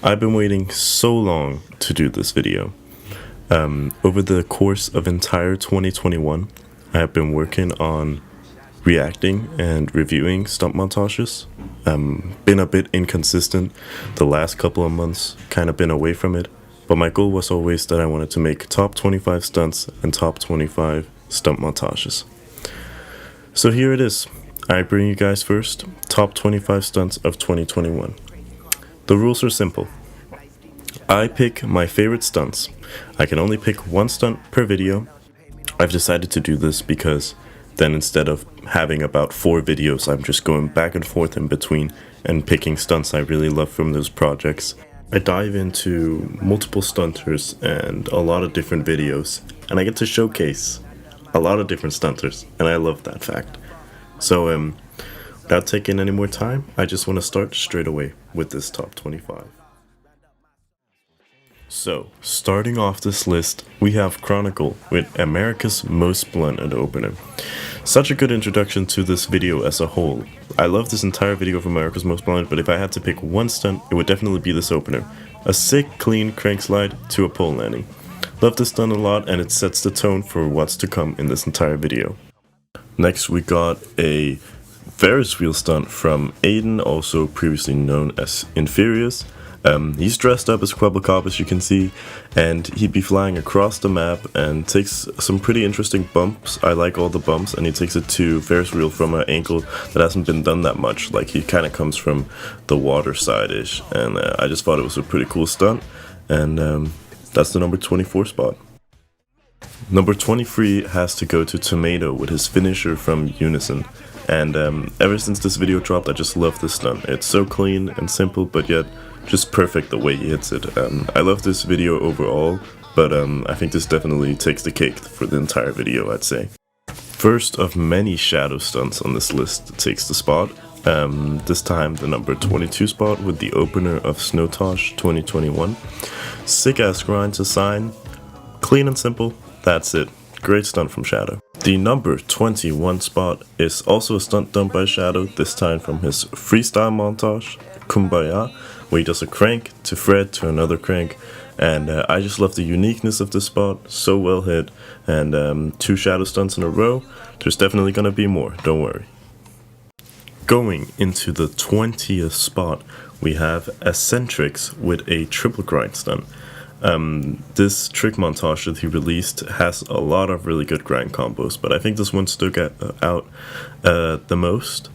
I've been waiting so long to do this video. Over the course of entire 2021, I have been working on reacting and reviewing stunt montages. Been a bit inconsistent the last couple of months, kind of been away from it, but my goal was always that I wanted to make top 25 stunts and top 25 stunt montages. So here it is. I bring you guys first, top 25 stunts of 2021. The rules are simple. I pick my favorite stunts. I can only pick one stunt per video. I've decided to do this because then instead of having about 4 videos, I'm just going back and forth in between and picking stunts I really love from those projects. I dive into multiple stunters and a lot of different videos, and I get to showcase a lot of different stunters, and I love that fact. So without taking any more time, I just want to start straight away with this top 25. So, starting off this list, we have Chronicle with America's Most Splendid Opener. Such a good introduction to this video as a whole. I love this entire video of America's Most Splendid, but if I had to pick one stunt, it would definitely be this opener. A sick, clean crank slide to a pole landing. Love this stunt a lot, and it sets the tone for what's to come in this entire video. Next, we got a Ferris wheel stunt from Aiden, also previously known as Inferius. He's dressed up as Quebblecop, as you can see, and he'd be flying across the map and takes some pretty interesting bumps. I like all the bumps, and he takes it to Ferris wheel from an angle that hasn't been done that much. Like, he kind of comes from the water side-ish, and I just thought it was a pretty cool stunt, and that's the number 24 spot. Number 23 has to go to Tomato with his finisher from Unison. And ever since this video dropped, I just love this stunt. It's so clean and simple, but yet just perfect the way he hits it. I love this video overall, but I think this definitely takes the cake for the entire video, I'd say. First of many shadow stunts on this list takes the spot. This time the number 22 spot with the opener of Snowtage 2021. Sick ass grind to sign. Clean and simple, that's it. Great stunt from Shadow. The number 21 spot is also a stunt done by Shadow, this time from his freestyle montage, Kumbaya, where he does a crank to Fred to another crank, and I just love the uniqueness of this spot, so well hit, and 2 Shadow stunts in a row. There's definitely gonna be more, don't worry. Going into the 20th spot, we have Acentrix with a triple grind stunt. This trick montage that he released has a lot of really good grind combos, but I think this one stuck out the most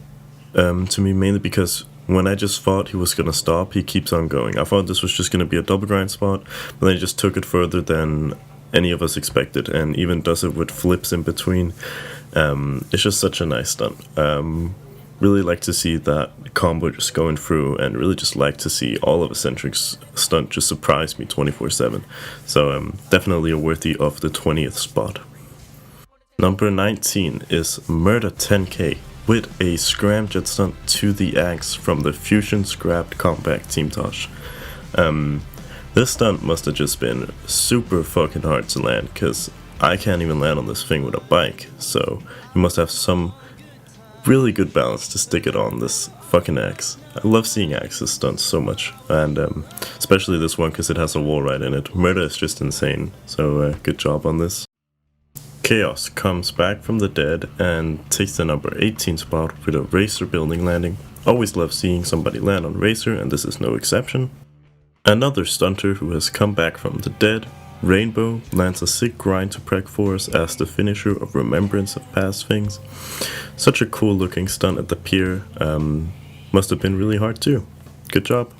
to me, mainly because when I just thought he was going to stop, he keeps on going. I thought this was just going to be a double grind spot, but then he just took it further than any of us expected, and even does it with flips in between. It's just such a nice stunt. Really like to see that combo just going through, and really just like to see all of Acentrix stunt just surprise me 24/7. So definitely a worthy of the 20th spot. Number 19 is Murda 10K with a scramjet stunt to the axe from the Fusion Scrapped Compact Team Tosh. This stunt must have just been super fucking hard to land, because I can't even land on this thing with a bike, so you must have some really good balance to stick it on this fucking axe. I love seeing axes stunts so much, and especially this one because it has a Wallride in it. Murda is just insane, so good job on this. Chaos comes back from the dead and takes the number 18 spot with a Razr building landing. Always love seeing somebody land on Razr, and this is no exception. Another stunter who has come back from the dead, Rainbow, lands a sick grind to prec force as the finisher of Remembrance of past things. Such a cool looking stunt at the pier. Must have been really hard too. Good job.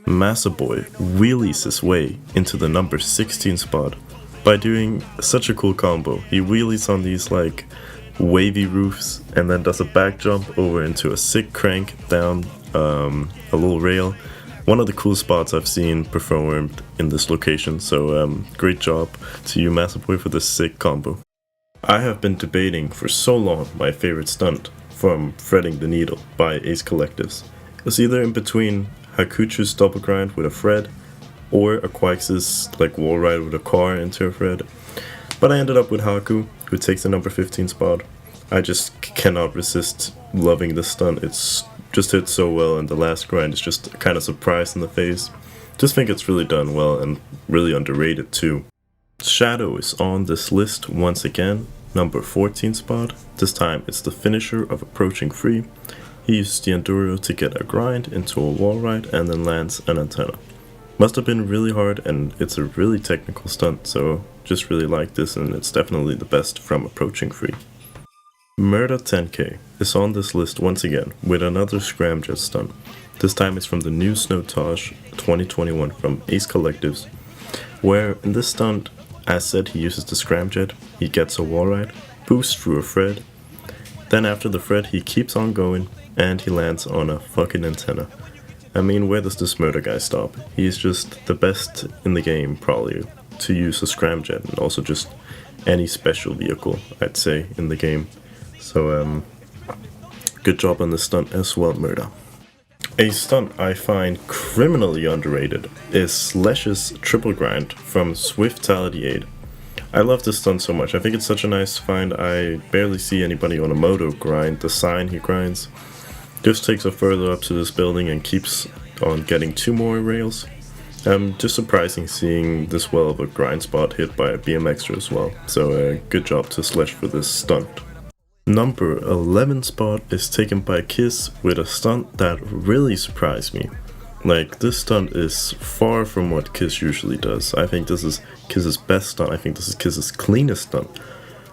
Masaboy wheelies his way into the number 16 spot by doing such a cool combo. He wheelies on these like wavy roofs and then does a back jump over into a sick crank down a little rail. One of the cool spots I've seen performed in this location, so great job to you, Masaboy, for this sick combo. I have been debating for so long my favorite stunt from Threading the Needle by Ace Collectives. It's either in between Haku's double grind with a Fred, or Aquxius like Wallride with a car into a Fred, but I ended up with Haku, who takes the number 15 spot. I just cannot resist loving this stunt. It's just hit so well, and the last grind is just kind of surprised in the face. Just think it's really done well and really underrated too. Shadow is on this list once again, number 14 spot. This time it's the finisher of approaching free. He uses the Enduro to get a grind into a Wallride and then lands an antenna. Must have been really hard, and it's a really technical stunt, so just really like this, and it's definitely the best from approaching free. Murda 10k is on this list once again with another scramjet stunt. This time it's from the new Snowtage 2021 from Ace Collectives, where in this stunt, as said, he uses the scramjet, he gets a wallride, boosts through a thread, then after the thread he keeps on going and he lands on a fucking antenna. I mean, where does this Murda guy stop? He's just the best in the game probably to use a scramjet, and also just any special vehicle I'd say in the game. So good job on this stunt as well, Murda. A stunt I find criminally underrated is Zlesh's triple grind from Swiftality 8. I love this stunt so much. I think it's such a nice find. I barely see anybody on a moto grind the sign he grinds. Just takes it further up to this building and keeps on getting 2 more rails. Just surprising seeing this well of a grind spot hit by a BMXer as well. So good job to Zlesh for this stunt. Number 11 spot is taken by Kiss with a stunt that really surprised me. Like, this stunt is far from what Kiss usually does. I think this is Kiss's best stunt. I think this is Kiss's cleanest stunt.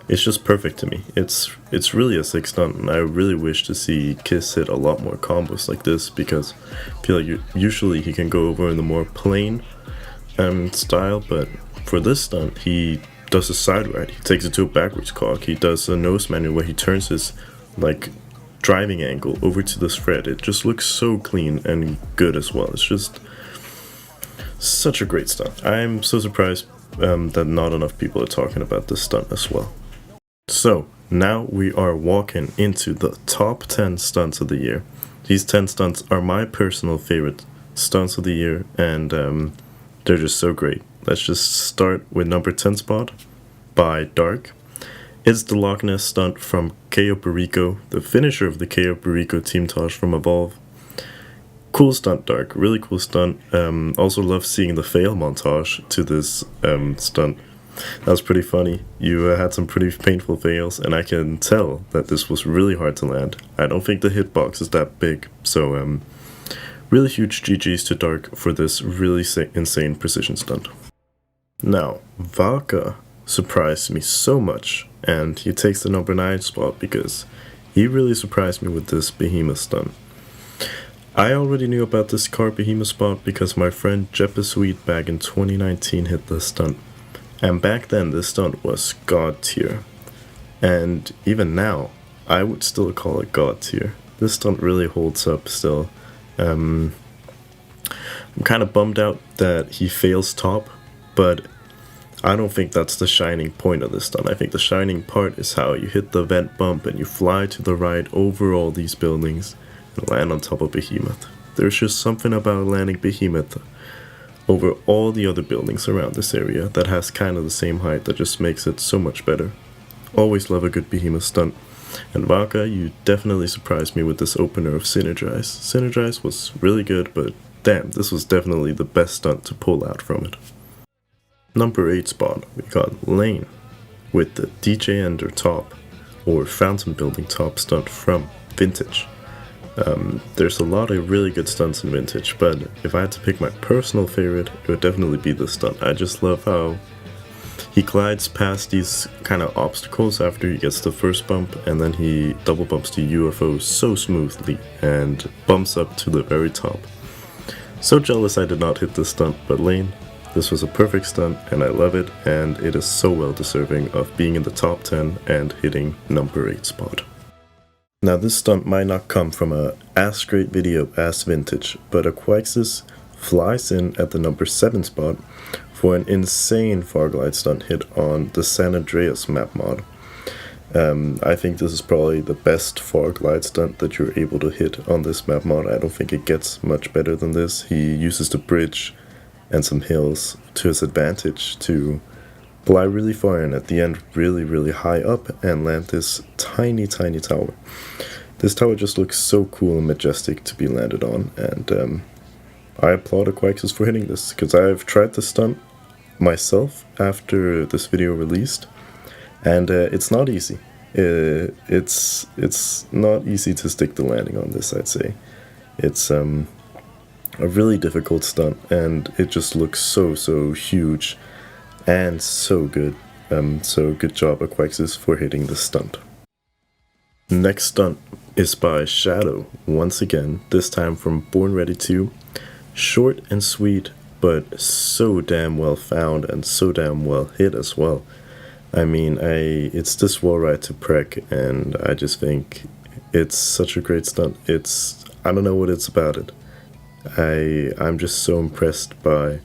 It's just perfect to me. It's really a sick stunt, and I really wish to see Kiss hit a lot more combos like this, because I feel like usually he can go over in the more plain style, but for this stunt he does a side ride, he takes it to a backwards cock, he does a nose manual where he turns his like driving angle over to this thread. It just looks so clean and good as well. It's just such a great stunt. I'm so surprised that not enough people are talking about this stunt as well. So now we are walking into the top 10 stunts of the year. These 10 stunts are my personal favorite stunts of the year, and they're just so great. Let's just start with number 10 spot by Dark. It's the Loch Ness stunt from KO Perico, the finisher of the KO Perico team Tosh from Evolve. Cool stunt, Dark. Really cool stunt. Also love seeing the fail montage to this stunt. That was pretty funny. You had some pretty painful fails, and I can tell that this was really hard to land. I don't think the hitbox is that big, so really huge GG's to Dark for this really insane precision stunt. Now, Vaca surprised me so much, and he takes the number 9 spot because he really surprised me with this behemoth stunt. I already knew about this car behemoth spot because my friend Jeppasweet back in 2019 hit this stunt. And back then this stunt was god tier. And even now, I would still call it god tier. This stunt really holds up still. I'm kind of bummed out that he fails top, but I don't think that's the shining point of this stunt. I think the shining part is how you hit the vent bump and you fly to the right over all these buildings and land on top of Behemoth. There's just something about landing Behemoth over all the other buildings around this area that has kind of the same height that just makes it so much better. Always love a good Behemoth stunt. And Vaca, you definitely surprised me with this opener of Synergize. Synergize was really good, but damn, this was definitely the best stunt to pull out from it. Number 8 spot, we got Lain with the DJ Ender top, or Fountain Building top stunt from Vintage. There's a lot of really good stunts in Vintage, but if I had to pick my personal favorite, it would definitely be this stunt. I just love how he glides past these kind of obstacles after he gets the first bump, and then he double bumps the UFO so smoothly and bumps up to the very top. So jealous I did not hit this stunt, but Lain, this was a perfect stunt and I love it, and it is so well deserving of being in the top 10 and hitting number 8 spot. Now this stunt might not come from a as great video as Vintage, but Aquxius flies in at the number 7 spot for an insane far glide stunt hit on the San Andreas map mod. I think this is probably the best far glide stunt that you're able to hit on this map mod. I don't think it gets much better than this. He uses the bridge and some hills to his advantage to fly really far and at the end really high up and land this tiny tower. This tower just looks so cool and majestic to be landed on, and I applaud Aquxius for hitting this, because I've tried the stunt myself after this video released, and it's not easy. It's not easy to stick the landing on this, I'd say. It's a really difficult stunt, and it just looks so huge and so good. So good job, Aquxius, for hitting this stunt. Next stunt is by Shadow, once again, this time from Born Ready 2. Short and sweet, but so damn well found and so damn well hit as well. I mean, it's this Wallride to Prec, and I just think it's such a great stunt. I don't know what it's about it. I'm just so impressed by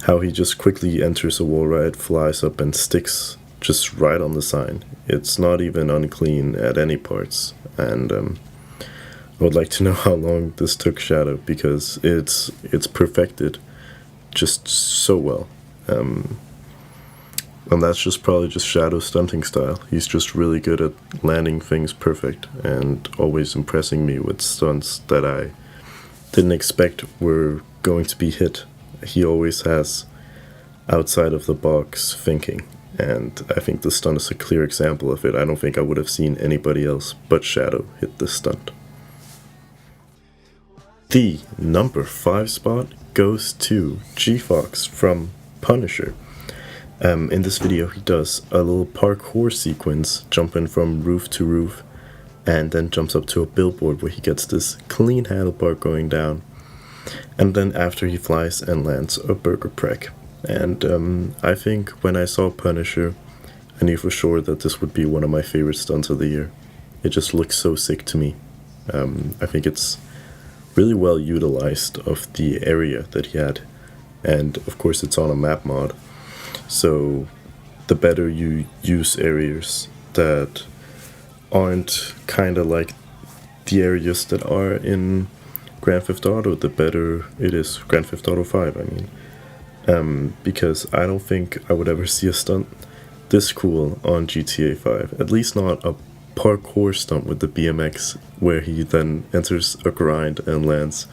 how he just quickly enters a Wallride, flies up and sticks just right on the sign. It's not even unclean at any parts, and I would like to know how long this took Shadow, because it's perfected just so well. And that's just probably just Shadow stunting style. He's just really good at landing things perfect and always impressing me with stunts that I didn't expect were going to be hit. He always has outside of the box thinking, and I think the stunt is a clear example of it. I don't think I would have seen anybody else but Shadow hit this stunt. The number 5 spot goes to Gfox from Punisher. In this video he does a little parkour sequence, jumping from roof to roof, and then jumps up to a billboard where he gets this clean handlebar going down, and then after he flies and lands a burger prec. And I think when I saw Punisher, I knew for sure that this would be one of my favorite stunts of the year. It just looks so sick to me. I think it's really well utilized of the area that he had, and of course it's on a map mod, so the better you use areas that aren't kind of like the areas that are in Grand Theft Auto, the better it is. Grand Theft Auto 5, I mean. Because I don't think I would ever see a stunt this cool on GTA 5, at least not a parkour stunt with the BMX, where he then enters a grind and lands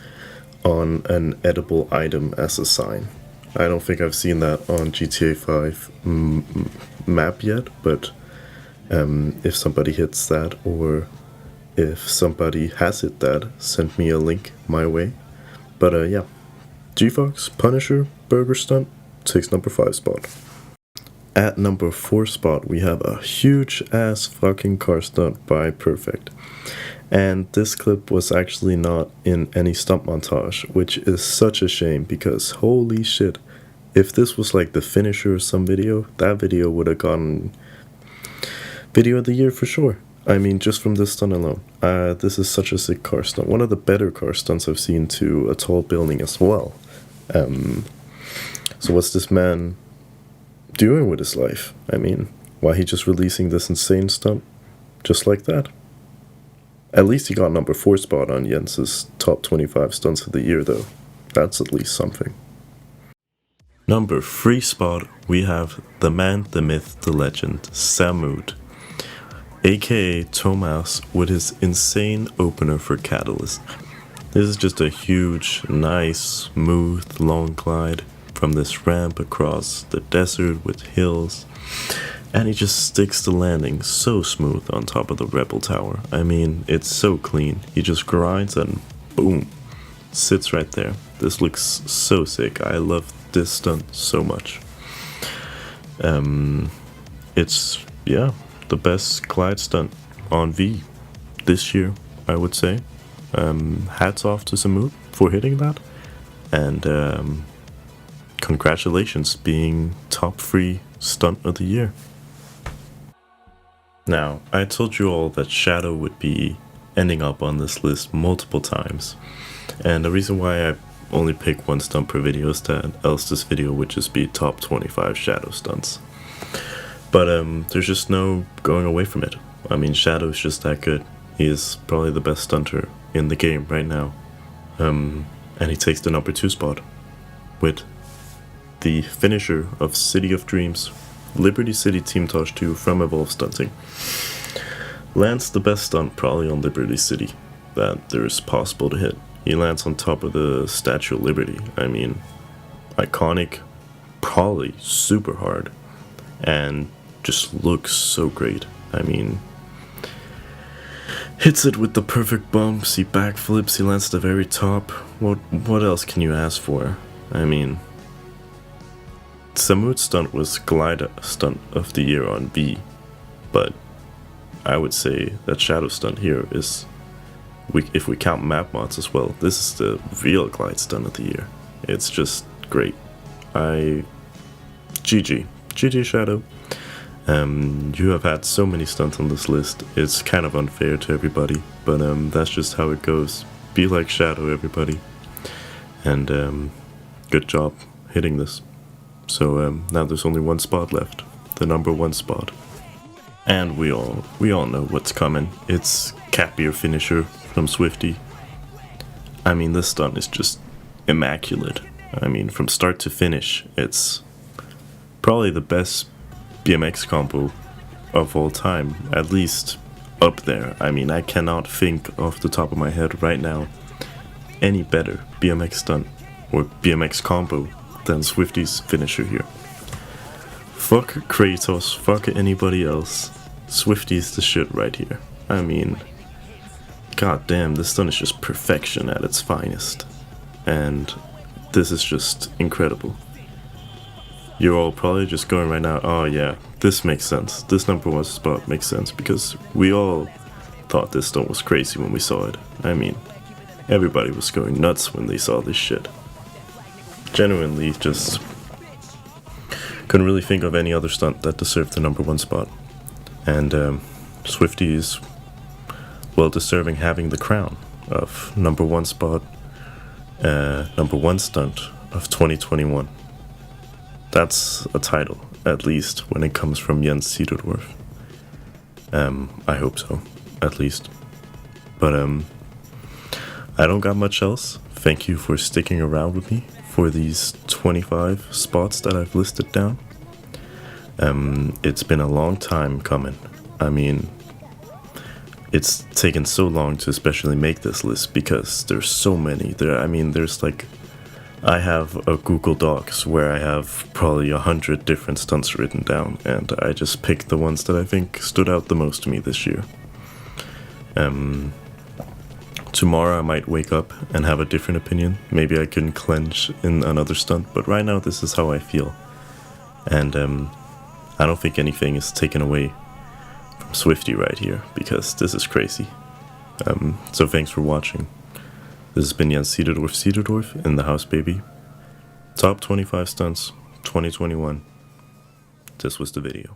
on an edible item as a sign. I don't think I've seen that on GTA 5 map yet, but if somebody hits that, or if somebody has hit that, send me a link my way. But yeah, Gfox, Punisher, burger stunt, takes number 5 spot. At number 4 spot, we have a huge ass fucking car stunt by Purrfect. And this clip was actually not in any stunt montage, which is such a shame, because holy shit, if this was like the finisher of some video, that video would have gotten video of the year for sure. I mean, just from this stunt alone. This is such a sick car stunt. One of the better car stunts I've seen to a tall building as well. So what's this man doing with his life? I mean, why he just releasing this insane stunt just like that? At least he got number 4 spot on Jens's top 25 stunts of the year though. That's at least something. Number 3 spot, we have the man, the myth, the legend, Samoot, aka Tomas, with his insane opener for Catalyst. This is just a huge, nice, smooth, long glide from this ramp across the desert with hills, and he just sticks the landing so smooth on top of the Rebel Tower. I mean, it's so clean. He just grinds and boom, sits right there. This looks so sick. I love this stunt so much. It's, yeah, the best glide stunt on V this year, I would say. Hats off to Samoot for hitting that, and congratulations being top 3 stunt of the year. Now, I told you all that Shadow would be ending up on this list multiple times, and the reason why I only pick 1 stunt per video is that else this video would just be top 25 Shadow stunts. But there's just no going away from it. I mean, Shadow's just that good. He is probably the best stunter in the game right now. And he takes the number 2 spot with the finisher of City of Dreams, Liberty City Team Tosh 2 from Evolve Stunting. lands the best stunt probably on Liberty City that there's possible to hit. He lands on top of the Statue of Liberty. I mean, iconic, probably super hard, and just looks so great. I mean, hits it with the perfect bumps, he backflips, he lands at the very top. What else can you ask for? I mean, Samoot's stunt was Glide Stunt of the Year on V, but I would say that Shadow Stunt here is, if we count map mods as well, this is the real Glide Stunt of the Year. It's just great. GG Shadow. You have had so many stunts on this list, it's kind of unfair to everybody, but that's just how it goes. Be like Shadow, everybody. And good job hitting this. So now there's only one spot left, the number one spot. And we all know what's coming. It's Capier Finisher from Swifti. I mean, this stunt is just immaculate. I mean, from start to finish, it's probably the best BMX combo of all time, at least up there. I mean, I cannot think off the top of my head right now any better BMX stunt or BMX combo than Swifti's finisher here. Fuck Kratos, fuck anybody else. Swifti's the shit right here. I mean, god damn, this stunt is just perfection at its finest. And this is just incredible. You're all probably just going right now, oh yeah, this makes sense. This number one spot makes sense, because we all thought this stunt was crazy when we saw it. I mean, everybody was going nuts when they saw this shit. Genuinely just couldn't really think of any other stunt that deserved the number one spot. And Swifti is well deserving having the crown of number one spot, number one stunt of 2021. That's a title, at least when it comes from Jens Cederdorf. I hope so, at least. But I don't got much else. Thank you for sticking around with me for these 25 spots that I've listed down. It's been a long time coming. I mean, it's taken so long to especially make this list because there's so many. There's like, I have a Google Docs where I have probably 100 different stunts written down, and I just picked the ones that I think stood out the most to me this year. Tomorrow I might wake up and have a different opinion. Maybe I can clench in another stunt, but right now this is how I feel. And I don't think anything is taken away from Swifti right here, because this is crazy. So thanks for watching. This has been Jens Cederdorf in the house, baby. Top 25 stunts 2021. This was the video.